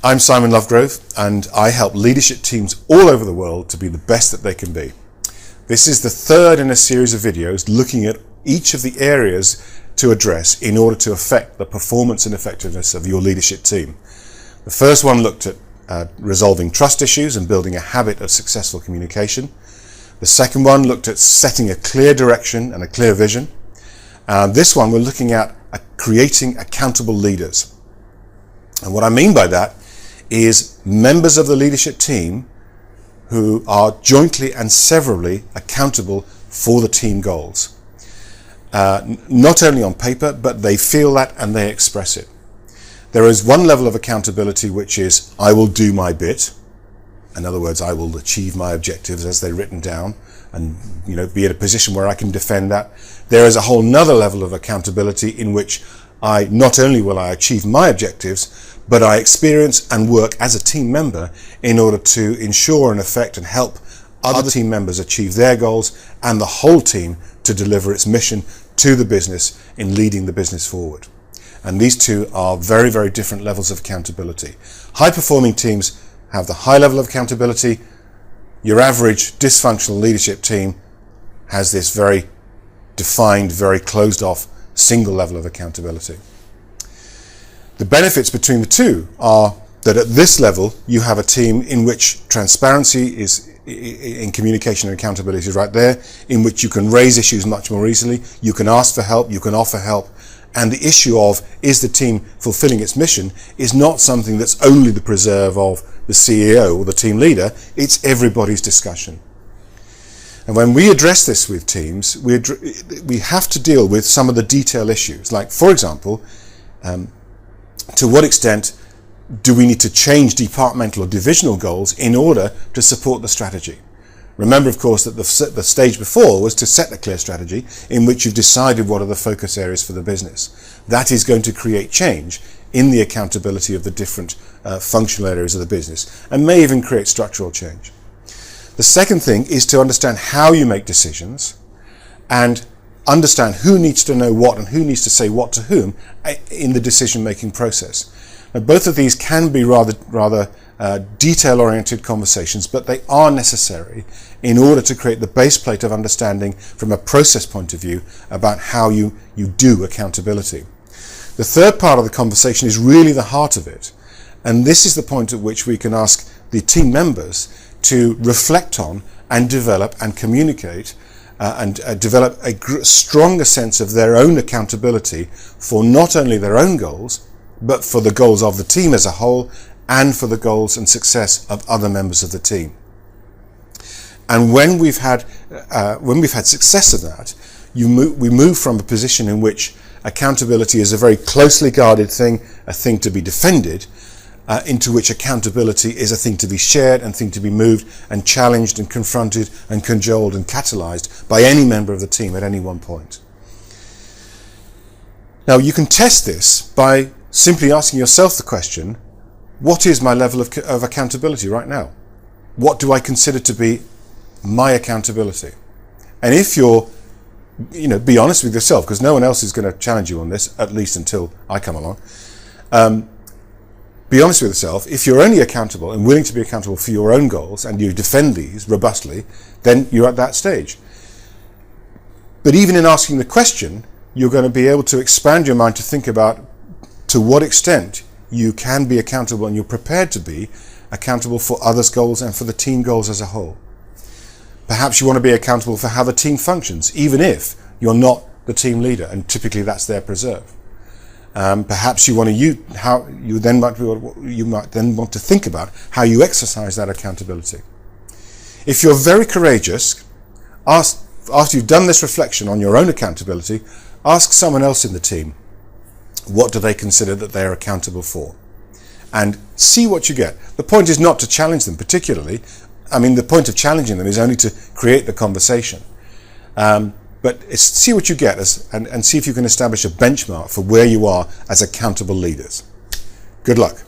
I'm Simon Lovegrove, and I help leadership teams all over the world to be the best that they can be. This is the third in a series of videos looking at each of the areas to address in order to affect the performance and effectiveness of your leadership team. The first one looked at resolving trust issues and building a habit of successful communication. The second one looked at setting a clear direction and a clear vision. This one we're looking at creating accountable leaders. And what I mean by that is members of the leadership team who are jointly and severally accountable for the team goals. Not only on paper, but they feel that and they express it. There is one level of accountability which is, I will do my bit. In other words, I will achieve my objectives as they're written down and be in a position where I can defend that. There is a whole nother level of accountability in which I not only will I achieve my objectives, but I experience and work as a team member in order to ensure and affect and help other team members achieve their goals and the whole team to deliver its mission to the business in leading the business forward. And these two are very, very different levels of accountability. High-performing teams have the high level of accountability. Your average dysfunctional leadership team has this very defined, very closed-off single level of accountability. The benefits between the two are that at this level you have a team in which transparency is in communication and accountability is right there, in which you can raise issues much more easily, you can ask for help, you can offer help, and the issue of is the team fulfilling its mission is not something that's only the preserve of the CEO or the team leader, it's everybody's discussion. And when we address this with teams, we have to deal with some of the detail issues. Like, for example, to what extent do we need to change departmental or divisional goals in order to support the strategy? Remember, of course, that the stage before was to set a clear strategy in which you've decided what are the focus areas for the business. That is going to create change in the accountability of the different functional areas of the business and may even create structural change. The second thing is to understand how you make decisions and understand who needs to know what and who needs to say what to whom in the decision-making process. Now, both of these can be rather detail-oriented conversations, but they are necessary in order to create the base plate of understanding from a process point of view about how you do accountability. The third part of the conversation is really the heart of it, and this is the point at which we can ask the team members to reflect on and develop and communicate and develop a stronger sense of their own accountability for not only their own goals, but for the goals of the team as a whole and for the goals and success of other members of the team. And when we've had success of that, we move from a position in which accountability is a very closely guarded thing, a thing to be defended, into which accountability is a thing to be shared and thing to be moved and challenged and confronted and cajoled and catalyzed by any member of the team at any one point. Now, you can test this by simply asking yourself the question, what is my level of accountability right now? What do I consider to be my accountability? And if you're, be honest with yourself, because no one else is going to challenge you on this, at least until I come along. Be honest with yourself. If you're only accountable and willing to be accountable for your own goals and you defend these robustly, then you're at that stage. But even in asking the question, you're going to be able to expand your mind to think about to what extent you can be accountable and you're prepared to be accountable for others' goals and for the team goals as a whole. Perhaps you want to be accountable for how the team functions, even if you're not the team leader, and typically that's their preserve. Perhaps you might then want to think about how you exercise that accountability. If you're very courageous, after you've done this reflection on your own accountability, ask someone else in the team, what do they consider that they're accountable for? And see what you get. The point is not to challenge them particularly. I mean, the point of challenging them is only to create the conversation. But see what you get and see if you can establish a benchmark for where you are as accountable leaders. Good luck.